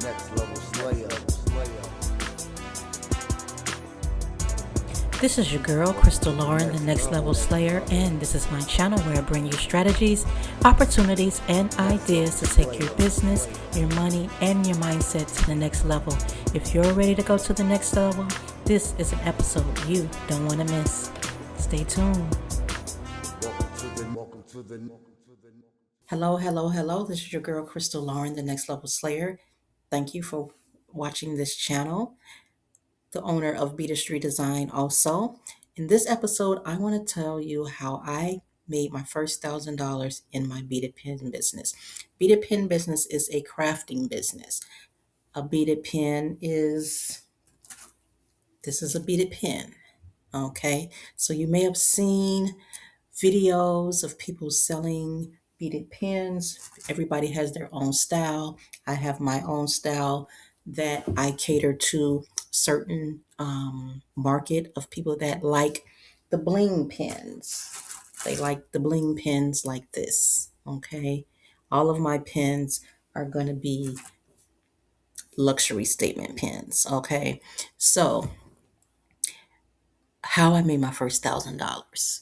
next level slayer. This is your girl, Crystal Lauren, the Next Level Slayer, and this is my channel where I bring you strategies, opportunities, and ideas to take your business, your money, and your mindset to the next level. If you're ready to go to the next level, this is an episode you don't want to miss. Stay tuned. Welcome to the. Hello, hello, hello. This is your girl, Crystal Lauren, the Next Level Slayer. Thank you for watching this channel. The owner of Beaded Design also. In this episode, I want to tell you how I made my first $1,000 in my beaded pen business. Beaded pen business is a crafting business. A beaded pen is, this is a beaded pen. Okay, so you may have seen videos of people selling beaded pens. Everybody has their own style. I have my own style that I cater to certain market of people that like the bling pens. They like the bling pens like this. Okay, all of my pens are going to be luxury statement pens. Okay, so how I made my first $1,000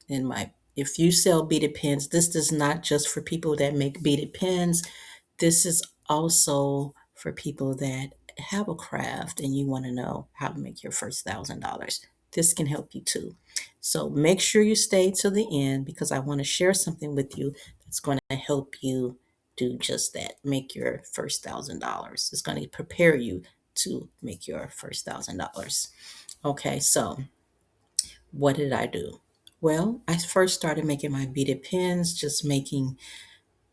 in my, if you sell beaded pens, this is not just for people that make beaded pens. This is also for people that have a craft and you want to know how to make your first $1,000. This can help you too. So make sure you stay to the end because I want to share something with you that's going to help you do just that. Make your first $1,000. It's going to prepare you to make your first $1,000. Okay, so what did I do? Well, I first started making my beaded pens, just making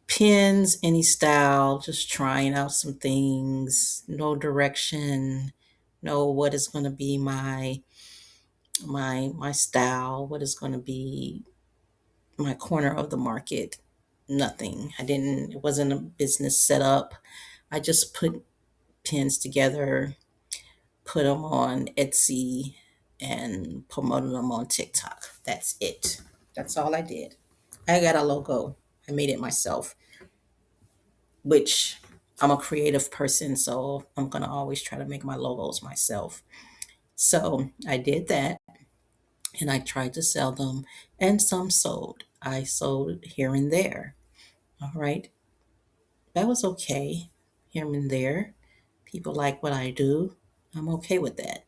pins, any style, just trying out some things, no direction, no what is going to be my style, what is going to be my corner of the market. Nothing. It wasn't a business set up. I just put pins together, put them on Etsy, and promoted them on TikTok. That's it. That's all I did. I got a logo. I made it myself, which I'm a creative person, so I'm going to always try to make my logos myself. So I did that and I tried to sell them, and some sold. I sold here and there. All right. That was okay here and there. People like what I do. I'm okay with that.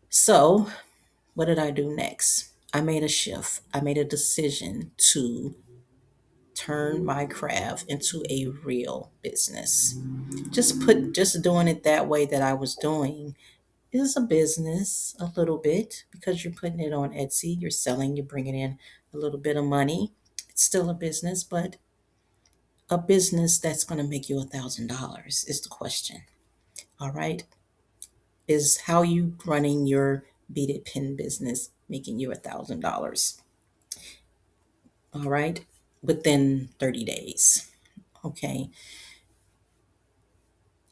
So, what did I do next? I made a shift. I made a decision to turn my craft into a real business. Just doing it that way that I was doing is a business a little bit because you're putting it on Etsy, you're selling, you're bringing in a little bit of money. It's still a business, but a business that's going to make you $1,000 is the question. All right, is how you running your beaded pen business making you $1,000? All right, within 30 days. Okay,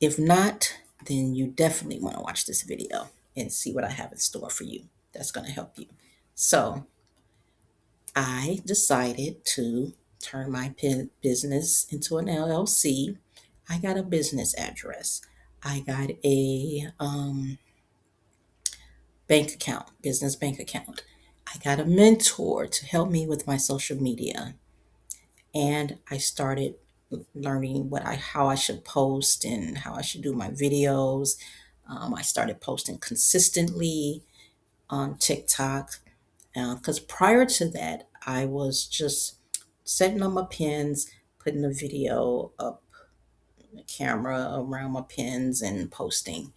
if not, then you definitely want to watch this video and see what I have in store for you. That's going to help you. So I decided to turn my business into an LLC. I got a business address. I got a bank account, business bank account. I got a mentor to help me with my social media. And I started learning how I should post and how I should do my videos. I started posting consistently on TikTok because prior to that, I was just setting up my pins, putting a video up, the camera around my pins, and posting.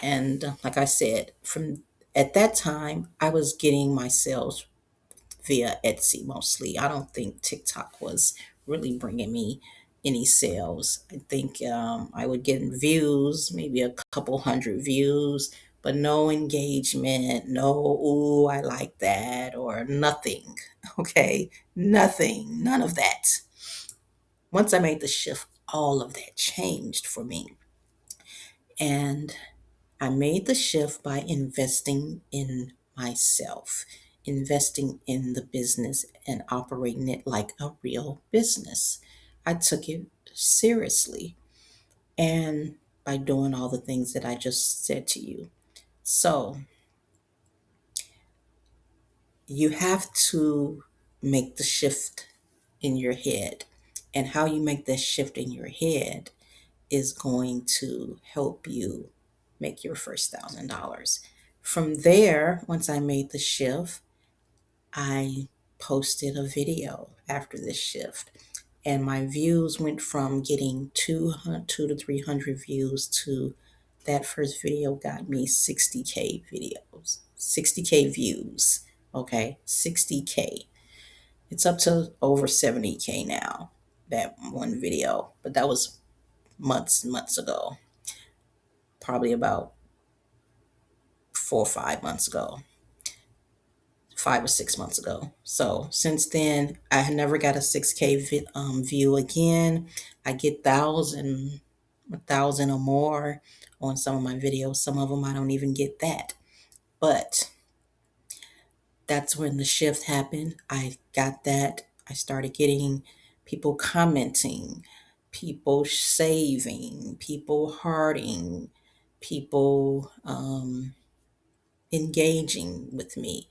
And like I said, from at that time, I was getting my sales via Etsy mostly. I don't think TikTok was really bringing me any sales. I think I would get views, maybe a couple hundred views, but no engagement, no, ooh, I like that, or nothing. Okay, nothing, none of that. Once I made the shift, all of that changed for me. And I made the shift by investing in myself, investing in the business and operating it like a real business. I took it seriously. and by doing all the things that I just said to you. So you have to make the shift in your head. And how you make that shift in your head is going to help you make your first $1,000. From there, once I made the shift, I posted a video after this shift, and my views went from getting 200 to 300 views to that first video got me 60K videos, 60K views. Okay, 60K. It's up to over 70K now, that one video, but that was months and months ago, probably about 4 or 5 months ago, 5 or 6 months ago. So since then, I had never got a 6K view again. I get a thousand or more on some of my videos. Some of them I don't even get that. But that's when the shift happened. I got that. I started getting people commenting, people saving, people hearting, people engaging with me,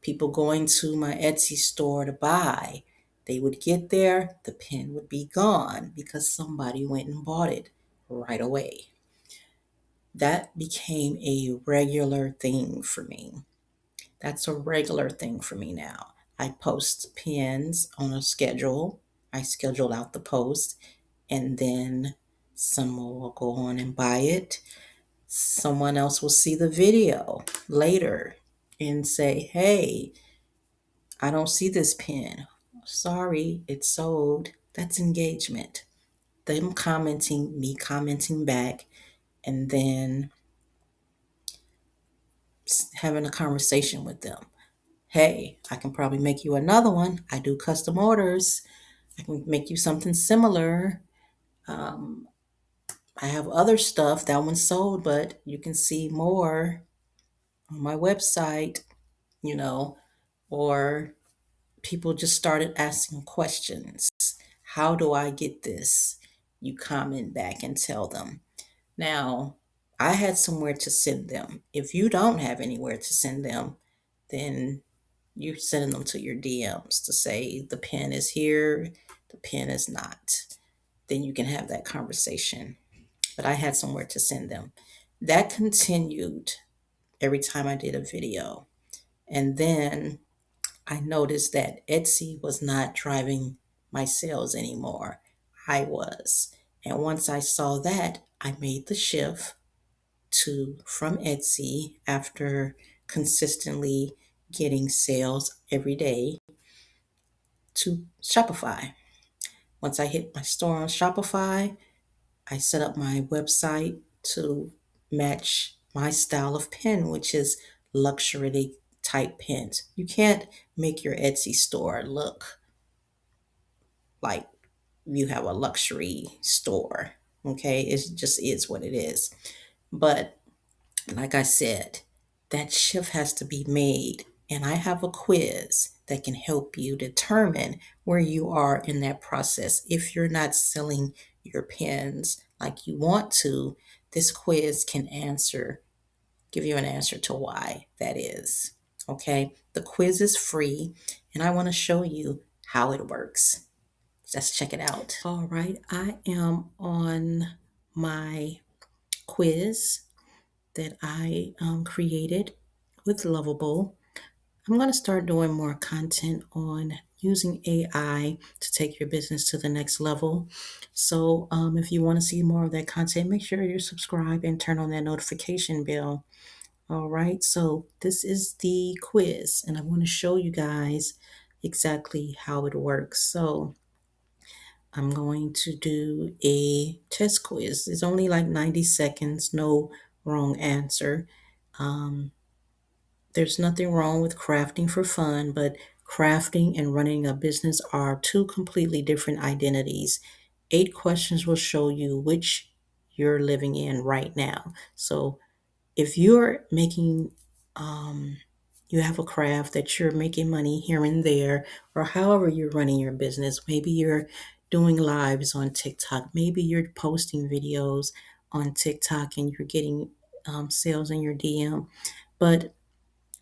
people going to my Etsy store to buy. They would get there, the pen would be gone because somebody went and bought it right away. That became a regular thing for me. That's a regular thing for me now. I post pins on a schedule. I schedule out the post, and then someone will go on and buy it. Someone else will see the video later and say, hey, I don't see this pin. Sorry, it's sold. That's engagement. Them commenting, me commenting back, and then having a conversation with them. Hey, I can probably make you another one. I do custom orders. I can make you something similar. Um, I have other stuff. That one's sold, but you can see more on my website, you know, or people just started asking questions. How do I get this? You comment back and tell them. Now, I had somewhere to send them. If you don't have anywhere to send them, then you're sending them to your DMs to say the pen is here, the pen is not. Then you can have that conversation. But I had somewhere to send them. That continued every time I did a video. And then I noticed that Etsy was not driving my sales anymore. I was. And once I saw that, I made the shift to from Etsy after consistently getting sales every day to Shopify. Once I hit my store on Shopify, I set up my website to match my style of pen, which is luxury type pens. You can't make your Etsy store look like you have a luxury store. Okay, it just is what it is. But like I said, that shift has to be made. And I have a quiz that can help you determine where you are in that process. If you're not selling your pens like you want to, this quiz can give you an answer to why that is. Okay, the quiz is free, and I want to show you how it works. Let's check it out. All right, I am on my quiz that I created with Lovable. I'm going to start doing more content on using AI to take your business to the next level. So if you want to see more of that content, make sure you're subscribed and turn on that notification bell. All right, so this is the quiz, and I want to show you guys exactly how it works. So I'm going to do a test quiz. It's only like 90 seconds, no wrong answer. Um, there's nothing wrong with crafting for fun, but crafting and running a business are two completely different identities. 8 questions will show you which you're living in right now. So if you're making, you have a craft that you're making money here and there, or however you're running your business, maybe you're doing lives on TikTok. Maybe you're posting videos on TikTok and you're getting sales in your DM. But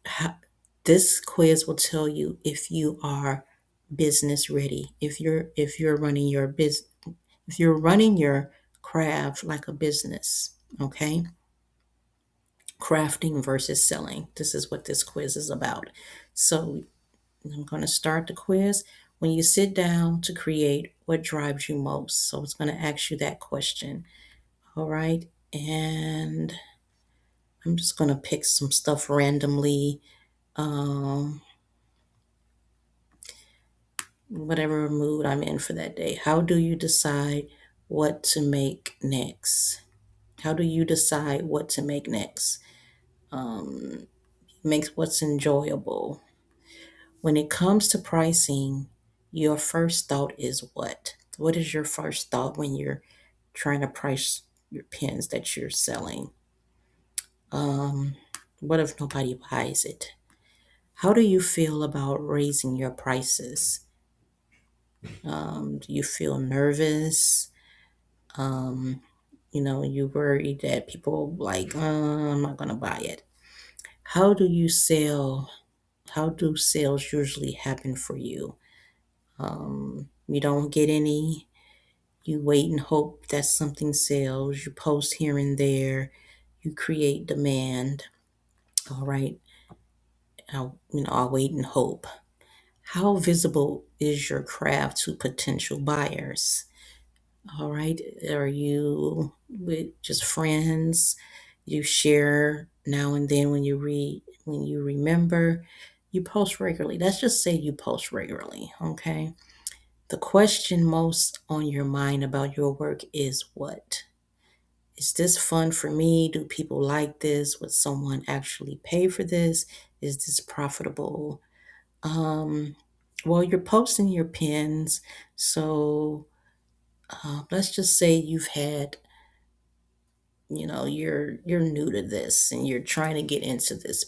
ho- this quiz will tell you if you are business ready. If you're running your business, if you're running your craft like a business, okay? Crafting versus selling. This is what this quiz is about. So I'm going to start the quiz. When you sit down to create, what drives you most? So it's going to ask you that question. All right. And I'm just going to pick some stuff randomly, um, whatever mood I'm in for that day. How do you decide what to make next? How do you decide what to make next? Makes what's enjoyable. When it comes to pricing, your first thought is what? What is your first thought when you're trying to price your pens that you're selling? What if nobody buys it? How do you feel about raising your prices? Do you feel nervous? You worry that people like, I'm not gonna buy it. How do you sell? How do sales usually happen for you? You don't get any. You wait and hope that something sells. You post here and there. You create demand. All right. I'll wait and hope. How visible is your craft to potential buyers? All right. Are you with just friends? You share now and then when you remember. You post regularly. Let's just say you post regularly. Okay. The question most on your mind about your work is what? Is this fun for me? Do people like this? Would someone actually pay for this? Is this profitable? Um, well, you're posting your pins, so let's just say you've had, you're new to this and you're trying to get into this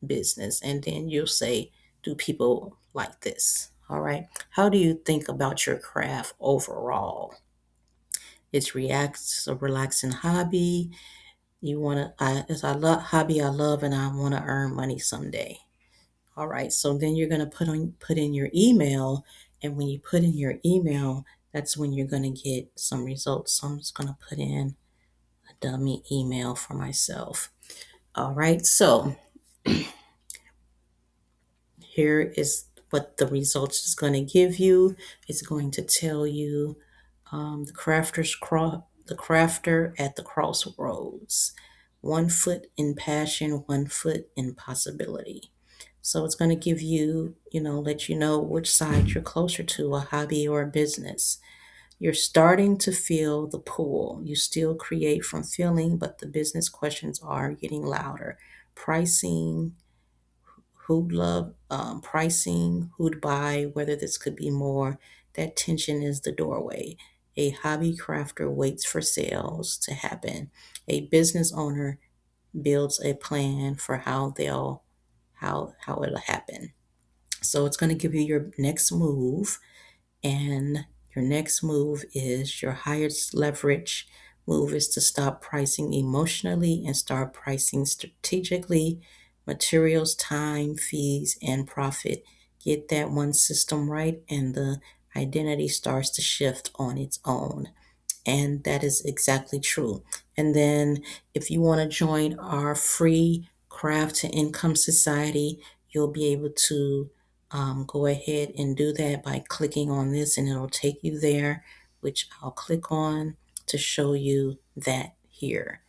business, and then you'll say, "Do people like this?" All right. How do you think about your craft overall? It's a relaxing hobby. You want to, it's a hobby I love, and I want to earn money someday. All right. So then you're going to put in your email, and when you put in your email, that's when you're going to get some results. So I'm just going to put in a dummy email for myself. All right. So here is what the results is going to give you. It's going to tell you the crafter at the crossroads. 1 foot in passion, 1 foot in possibility. So it's going to give you, let you know which side you're closer to, a hobby or a business. You're starting to feel the pull. You still create from feeling, but the business questions are getting louder. Pricing, who'd love pricing, who'd buy, whether this could be more. That tension is the doorway. A hobby crafter waits for sales to happen. A business owner builds a plan for how it'll happen. So it's going to give you your next move, and your next move is your highest leverage move is to stop pricing emotionally and start pricing strategically. Materials, time, fees, and profit. Get that one system right, and the identity starts to shift on its own. And that is exactly true. And then, if you want to join our free Craft to Income Society, you'll be able to go ahead and do that by clicking on this, and it'll take you there, which I'll click on to show you that here.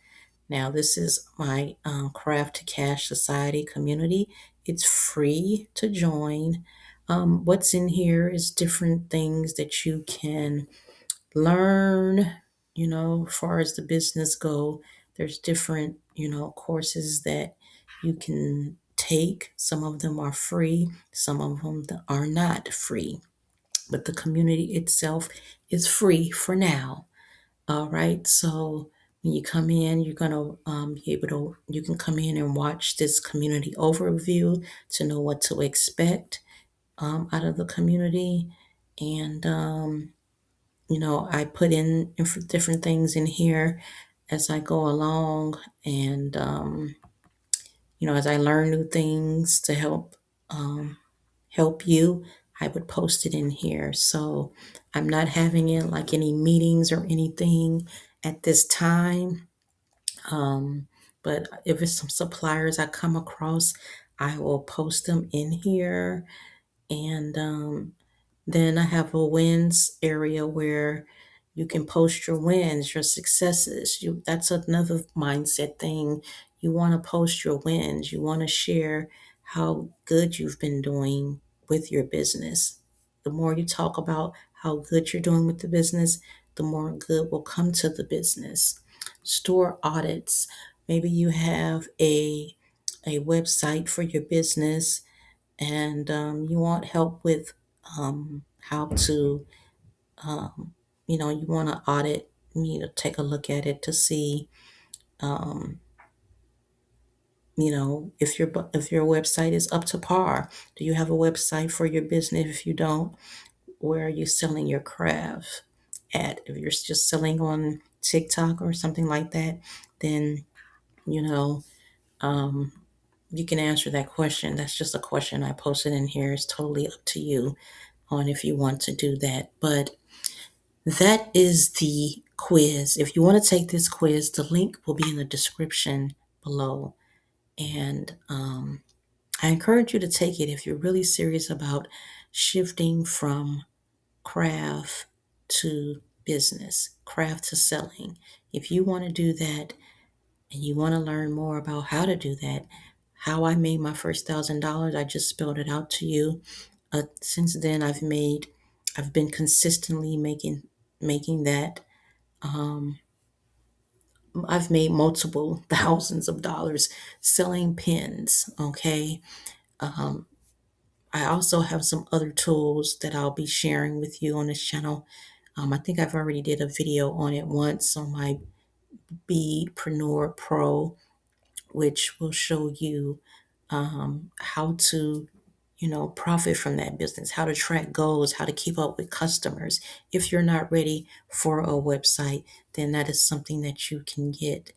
Now, this is my Craft to Cash Society community. It's free to join. What's in here is different things that you can learn, as far as the business go. There's different, courses that you can take. Some of them are free, some of them are not free, but the community itself is free for now. All right. So when you come in, you're going to be able to, you can come in and watch this community overview to know what to expect out of the community. And I put in different things in here as I go along, and as I learn new things to help you, I would post it in here. So I'm not having it like any meetings or anything at this time. Um, but if it's some suppliers I come across, I will post them in here. And then I have a wins area where you can post your wins, your successes. That's another mindset thing. You want to post your wins. You want to share how good you've been doing with your business. The more you talk about how good you're doing with the business, the more good will come to the business. Store audits. Maybe you have a website for your business, and you want help with how to, you want to audit, take a look at it to see, um, if your website is up to par. Do you have a website for your business? If you don't, where are you selling your craft at? If you're just selling on TikTok or something like that, then you know um, you can answer that question. That's just a question I posted in here. It's totally up to you on if you want to do that. But that is the quiz. If you want to take this quiz, the link will be in the description below. And I encourage you to take it if you're really serious about shifting from craft to business, craft to selling. If you want to do that and you want to learn more about how to do that, how I made my first $1,000, I just spelled it out to you. Since then, I've been consistently making that. Um, I've made multiple thousands of dollars selling pens. Okay. Um, I also have some other tools that I'll be sharing with you on this channel. I think I've already did a video on it once on my Beadpreneur Pro, which will show you how to profit from that business, how to track goals, how to keep up with customers. If you're not ready for a website, then that is something that you can get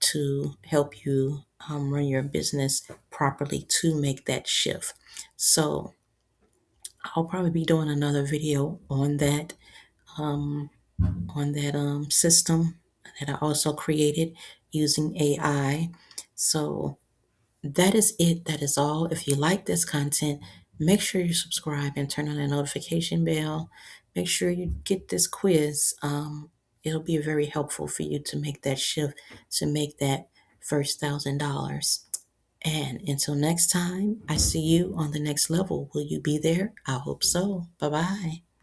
to help you run your business properly to make that shift. So I'll probably be doing another video um, on that system that I also created using AI. So that is it. That is all. If you like this content, make sure you subscribe and turn on the notification bell. Make sure you get this quiz. It'll be very helpful for you to make that shift, to make that first $1,000. And until next time, I see you on the next level. Will you be there? I hope so. Bye bye.